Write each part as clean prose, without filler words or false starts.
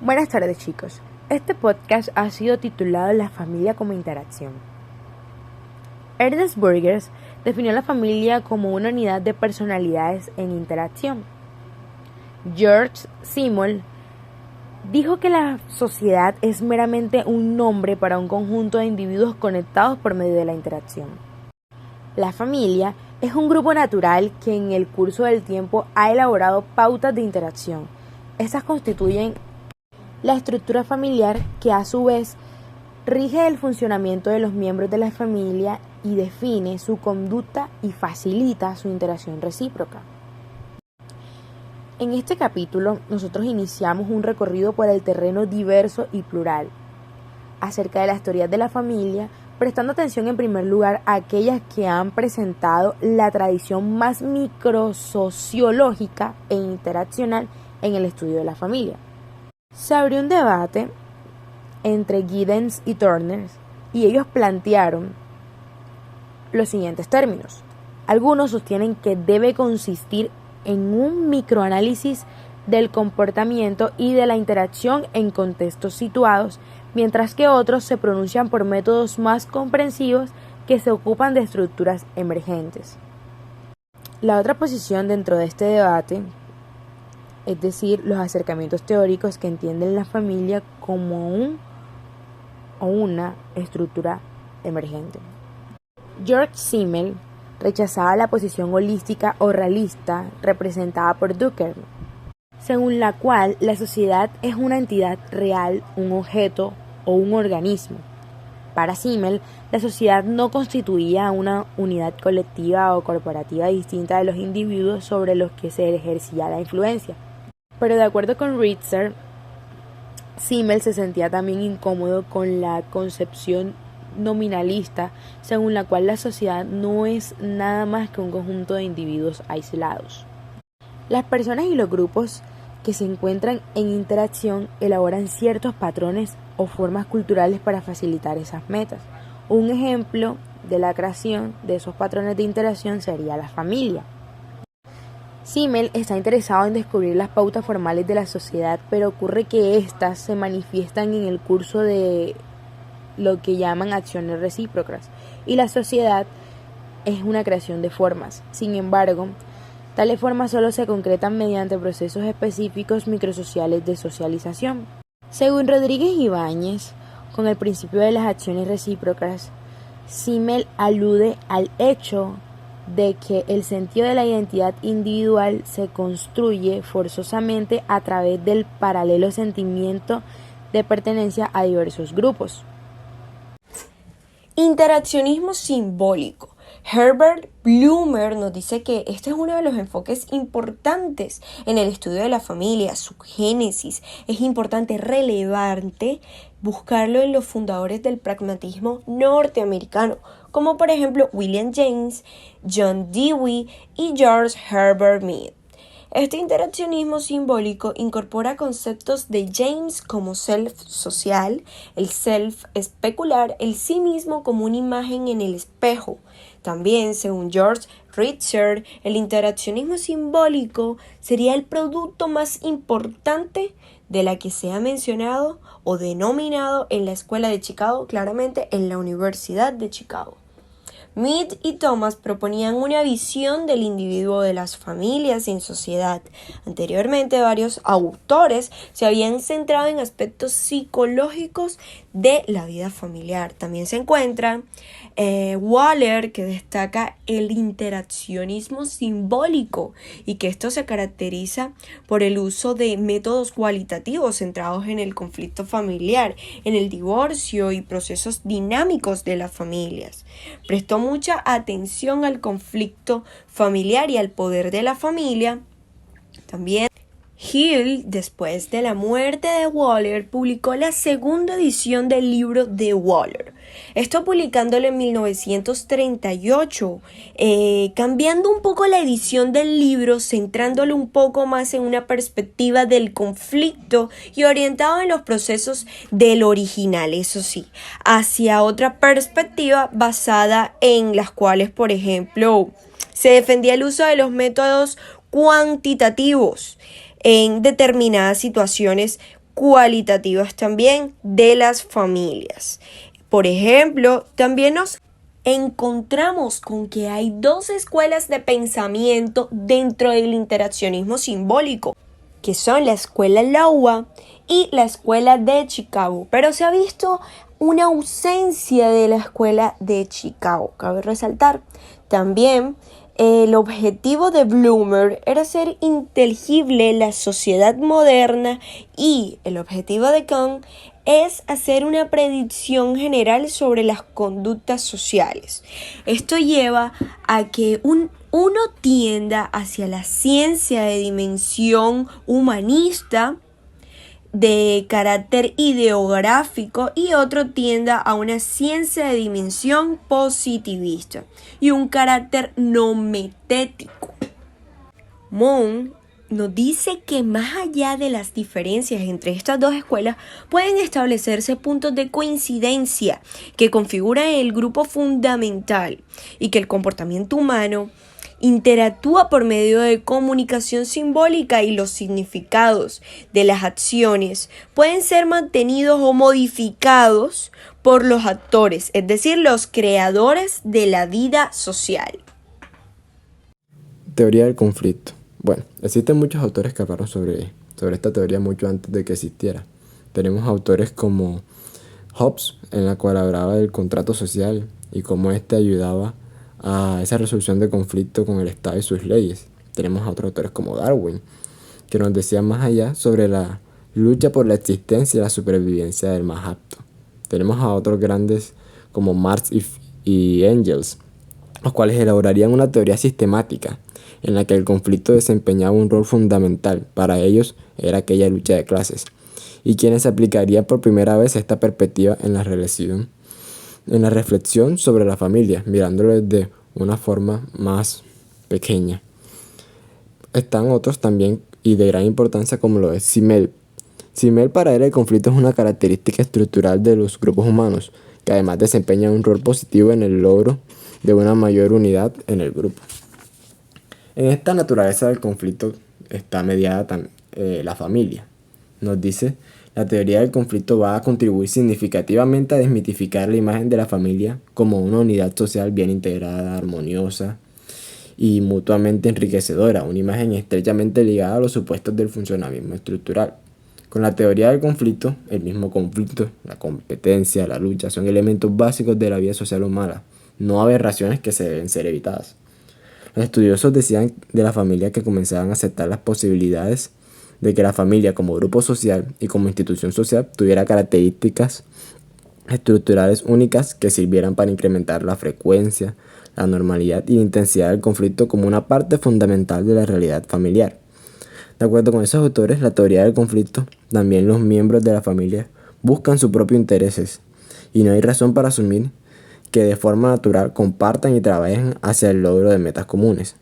Buenas tardes, chicos. Este podcast ha sido titulado La familia como interacción. Ernest Burgers definió la familia como una unidad de personalidades en interacción. George Simmel dijo que la sociedad es meramente un nombre para un conjunto de individuos conectados por medio de la interacción. La familia es un grupo natural que en el curso del tiempo ha elaborado pautas de interacción. Estas constituyen la estructura familiar que a su vez rige el funcionamiento de los miembros de la familia y define su conducta y facilita su interacción recíproca. En este capítulo nosotros iniciamos un recorrido por el terreno diverso y plural acerca de las teorías de la familia, prestando atención en primer lugar a aquellas que han presentado la tradición más microsociológica e interaccional en el estudio de la familia. Se abrió un debate entre Giddens y Turner y ellos plantearon los siguientes términos. Algunos sostienen que debe consistir en un microanálisis del comportamiento y de la interacción en contextos situados, mientras que otros se pronuncian por métodos más comprensivos que se ocupan de estructuras emergentes. La otra posición dentro de este debate, es decir, los acercamientos teóricos que entienden la familia como una estructura emergente. George Simmel rechazaba la posición holística o realista representada por Durkheim, según la cual la sociedad es una entidad real, un objeto o un organismo. Para Simmel, la sociedad no constituía una unidad colectiva o corporativa distinta de los individuos sobre los que se ejercía la influencia. Pero de acuerdo con Ritzer, Simmel se sentía también incómodo con la concepción nominalista, según la cual la sociedad no es nada más que un conjunto de individuos aislados. Las personas y los grupos que se encuentran en interacción elaboran ciertos patrones o formas culturales para facilitar esas metas. Un ejemplo de la creación de esos patrones de interacción sería la familia. Simmel está interesado en descubrir las pautas formales de la sociedad, pero ocurre que éstas se manifiestan en el curso de lo que llaman acciones recíprocas, y la sociedad es una creación de formas. Sin embargo, tales formas solo se concretan mediante procesos específicos microsociales de socialización. Según Rodríguez Ibáñez, con el principio de las acciones recíprocas, Simmel alude al hecho de que el sentido de la identidad individual se construye forzosamente a través del paralelo sentimiento de pertenencia a diversos grupos. Interaccionismo simbólico. Herbert Blumer nos dice que este es uno de los enfoques importantes en el estudio de la familia, su génesis. Es importante, relevante, buscarlo en los fundadores del pragmatismo norteamericano, como por ejemplo William James, John Dewey y George Herbert Mead. Este interaccionismo simbólico incorpora conceptos de James como self social, el self especular, el sí mismo como una imagen en el espejo. También, según George Ritzer, el interaccionismo simbólico sería el producto más importante de la que se ha mencionado o denominado en la Escuela de Chicago, claramente en la Universidad de Chicago. Mead y Thomas proponían una visión del individuo de las familias en sociedad. Anteriormente, varios autores se habían centrado en aspectos psicológicos de la vida familiar. También se encuentra Waller, que destaca el interaccionismo simbólico y que esto se caracteriza por el uso de métodos cualitativos centrados en el conflicto familiar, en el divorcio y procesos dinámicos de las familias. Prestó mucha atención al conflicto familiar y al poder de la familia. También Hill, después de la muerte de Waller, publicó la segunda edición del libro de Waller. Esto publicándolo en 1938, cambiando un poco la edición del libro, centrándolo un poco más en una perspectiva del conflicto y orientado en los procesos del original, eso sí, hacia otra perspectiva basada en las cuales, por ejemplo, se defendía el uso de los métodos cuantitativos en determinadas situaciones cualitativas también de las familias. Por ejemplo, también nos encontramos con que hay dos escuelas de pensamiento dentro del interaccionismo simbólico, que son la escuela Iowa y la escuela de Chicago. Pero se ha visto una ausencia de la escuela de Chicago, cabe resaltar. También el objetivo de Bloomer era hacer inteligible la sociedad moderna y el objetivo de Kuhn es hacer una predicción general sobre las conductas sociales. Esto lleva a que uno tienda hacia la ciencia de dimensión humanista de carácter ideográfico y otro tienda a una ciencia de dimensión positivista y un carácter nometético. Moon nos dice que más allá de las diferencias entre estas dos escuelas pueden establecerse puntos de coincidencia que configuran el grupo fundamental y que el comportamiento humano interactúa por medio de comunicación simbólica y los significados de las acciones pueden ser mantenidos o modificados por los actores, es decir, los creadores de la vida social. Teoría del conflicto. Bueno, existen muchos autores que hablaron sobre esta teoría mucho antes de que existiera. Tenemos autores como Hobbes, en la cual hablaba del contrato social y cómo éste ayudaba a esa resolución de conflicto con el Estado y sus leyes. Tenemos a otros autores como Darwin, que nos decía más allá sobre la lucha por la existencia y la supervivencia del más apto. Tenemos a otros grandes como Marx y Engels, los cuales elaborarían una teoría sistemática en la que el conflicto desempeñaba un rol fundamental. Para ellos era aquella lucha de clases, y quienes aplicarían por primera vez esta perspectiva en la reflexión sobre la familia, mirándolo desde una forma más pequeña. Están otros también y de gran importancia como lo es Simmel. Simmel, para él el conflicto es una característica estructural de los grupos humanos, que además desempeña un rol positivo en el logro de una mayor unidad en el grupo. En esta naturaleza del conflicto está mediada la familia. Nos dice: la teoría del conflicto va a contribuir significativamente a desmitificar la imagen de la familia como una unidad social bien integrada, armoniosa y mutuamente enriquecedora, una imagen estrechamente ligada a los supuestos del funcionalismo estructural. Con la teoría del conflicto, el mismo conflicto, la competencia, la lucha, son elementos básicos de la vida social humana, no aberraciones que se deben ser evitadas. Los estudiosos decían de la familia que comenzaban a aceptar las posibilidades de que la familia como grupo social y como institución social tuviera características estructurales únicas que sirvieran para incrementar la frecuencia, la normalidad y la intensidad del conflicto como una parte fundamental de la realidad familiar. De acuerdo con esos autores, la teoría del conflicto, también los miembros de la familia buscan sus propios intereses y no hay razón para asumir que de forma natural compartan y trabajen hacia el logro de metas comunes.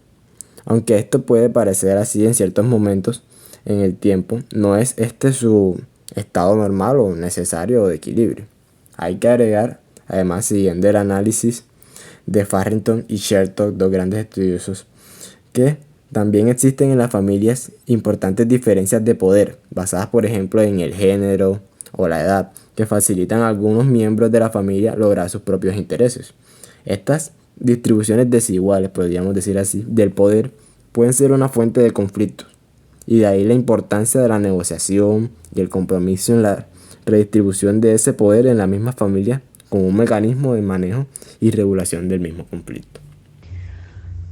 Aunque esto puede parecer así en ciertos momentos en el tiempo, no es este su estado normal o necesario o de equilibrio. Hay que agregar, además, siguiendo el análisis de Farrington y Sherlock, dos grandes estudiosos, que también existen en las familias importantes diferencias de poder, basadas por ejemplo en el género o la edad, que facilitan a algunos miembros de la familia lograr sus propios intereses. Estas distribuciones desiguales, podríamos decir así, del poder pueden ser una fuente de conflictos, y de ahí la importancia de la negociación y el compromiso en la redistribución de ese poder en la misma familia como un mecanismo de manejo y regulación del mismo conflicto.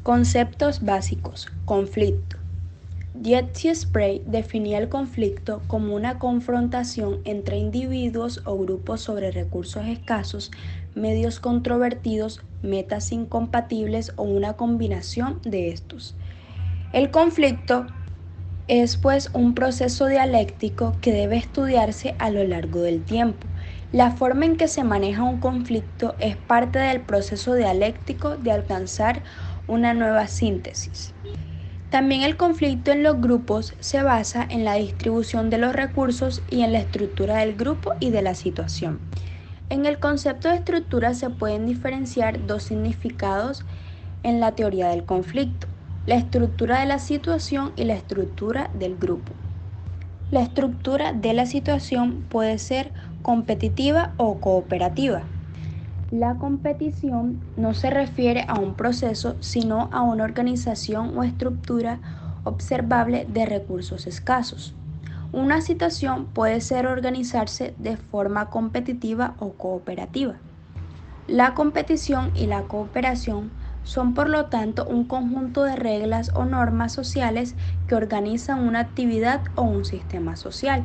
Conceptos básicos. Conflicto. Dietrich Sprey definía el conflicto como una confrontación entre individuos o grupos sobre recursos escasos, medios controvertidos, metas incompatibles o una combinación de estos. El conflicto es pues un proceso dialéctico que debe estudiarse a lo largo del tiempo. La forma en que se maneja un conflicto es parte del proceso dialéctico de alcanzar una nueva síntesis. También el conflicto en los grupos se basa en la distribución de los recursos y en la estructura del grupo y de la situación. En el concepto de estructura se pueden diferenciar dos significados en la teoría del conflicto: la estructura de la situación y la estructura del grupo. La estructura de la situación puede ser competitiva o cooperativa. La competición no se refiere a un proceso, sino a una organización o estructura observable de recursos escasos. Una situación puede ser organizarse de forma competitiva o cooperativa. La competición y la cooperación son por lo tanto un conjunto de reglas o normas sociales que organizan una actividad o un sistema social.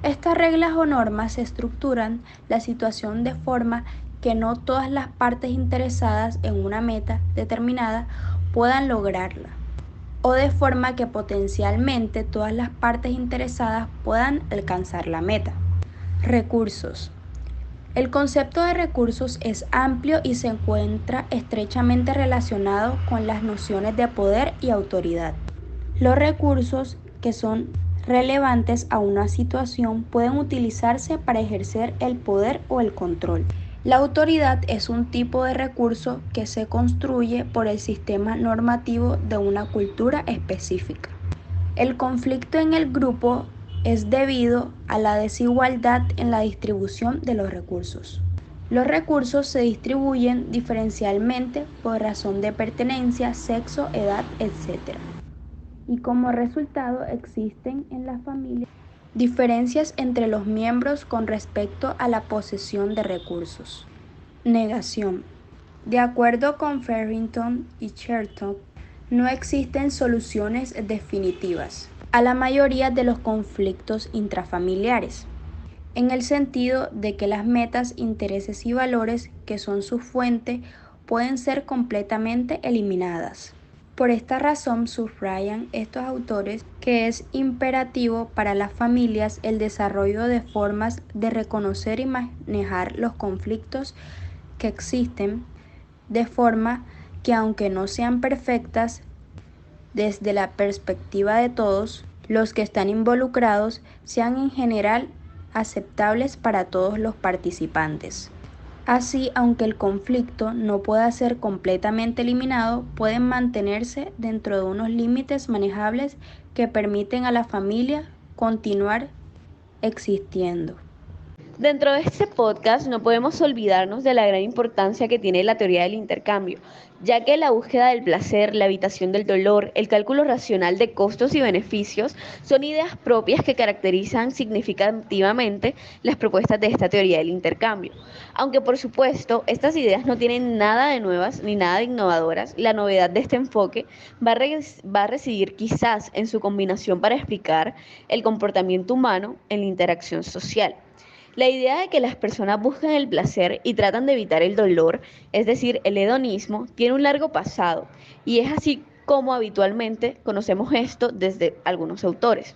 Estas reglas o normas estructuran la situación de forma que no todas las partes interesadas en una meta determinada puedan lograrla, o de forma que potencialmente todas las partes interesadas puedan alcanzar la meta. Recursos. El concepto de recursos es amplio y se encuentra estrechamente relacionado con las nociones de poder y autoridad. Los recursos que son relevantes a una situación pueden utilizarse para ejercer el poder o el control. La autoridad es un tipo de recurso que se construye por el sistema normativo de una cultura específica. El conflicto en el grupo es debido a la desigualdad en la distribución de los recursos. Los recursos se distribuyen diferencialmente por razón de pertenencia, sexo, edad, etc. Y como resultado existen en la familia diferencias entre los miembros con respecto a la posesión de recursos. Negación. De acuerdo con Farrington y Chertoff, no existen soluciones definitivas a la mayoría de los conflictos intrafamiliares, en el sentido de que las metas, intereses y valores que son su fuente pueden ser completamente eliminadas. Por esta razón subrayan estos autores que es imperativo para las familias el desarrollo de formas de reconocer y manejar los conflictos que existen, de forma que aunque no sean perfectas, desde la perspectiva de todos los que están involucrados, sean en general aceptables para todos los participantes. Así, aunque el conflicto no pueda ser completamente eliminado, pueden mantenerse dentro de unos límites manejables que permiten a la familia continuar existiendo. Dentro de este podcast no podemos olvidarnos de la gran importancia que tiene la teoría del intercambio, ya que la búsqueda del placer, la evitación del dolor, el cálculo racional de costos y beneficios son ideas propias que caracterizan significativamente las propuestas de esta teoría del intercambio. Aunque por supuesto estas ideas no tienen nada de nuevas ni nada de innovadoras, la novedad de este enfoque va a residir quizás en su combinación para explicar el comportamiento humano en la interacción social. La idea de que las personas buscan el placer y tratan de evitar el dolor, es decir, el hedonismo, tiene un largo pasado y es así como habitualmente conocemos esto desde algunos autores.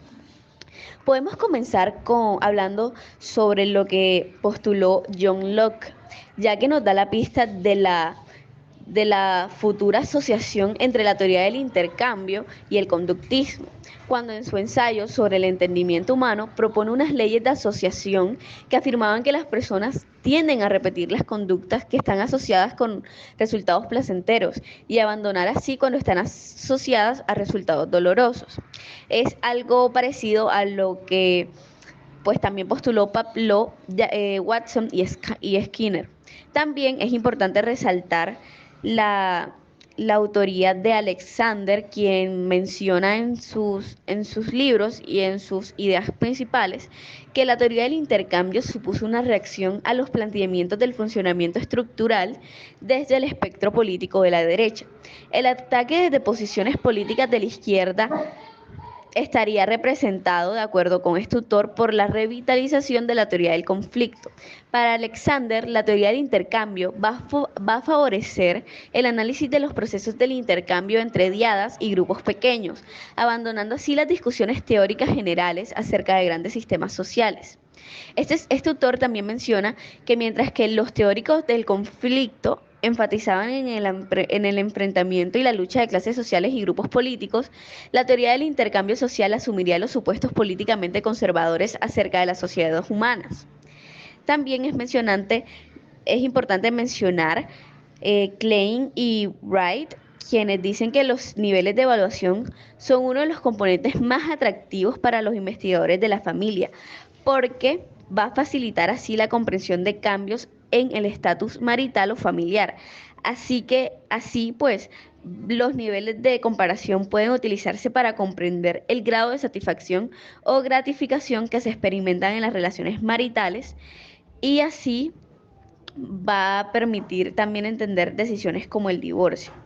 Podemos comenzar hablando sobre lo que postuló John Locke, ya que nos da la pista de la futura asociación entre la teoría del intercambio y el conductismo, cuando en su ensayo sobre el entendimiento humano propone unas leyes de asociación que afirmaban que las personas tienden a repetir las conductas que están asociadas con resultados placenteros y abandonar así cuando están asociadas a resultados dolorosos. Es algo parecido a lo que pues también postuló Pablo, Watson y Skinner. También es importante resaltar la, la autoría de Alexander, quien menciona en sus libros y en sus ideas principales que la teoría del intercambio supuso una reacción a los planteamientos del funcionamiento estructural desde el espectro político de la derecha. El ataque desde posiciones políticas de la izquierda estaría representado, de acuerdo con este autor, por la revitalización de la teoría del conflicto. Para Alexander, la teoría del intercambio va a favorecer el análisis de los procesos del intercambio entre diadas y grupos pequeños, abandonando así las discusiones teóricas generales acerca de grandes sistemas sociales. Este autor también menciona que mientras que los teóricos del conflicto enfatizaban en el enfrentamiento y la lucha de clases sociales y grupos políticos, la teoría del intercambio social asumiría los supuestos políticamente conservadores acerca de las sociedades humanas. También es importante mencionar Klein y Wright, quienes dicen que los niveles de evaluación son uno de los componentes más atractivos para los investigadores de la familia, porque va a facilitar así la comprensión de cambios en el estatus marital o familiar. Así pues, los niveles de comparación pueden utilizarse para comprender el grado de satisfacción o gratificación que se experimentan en las relaciones maritales, y así va a permitir también entender decisiones como el divorcio.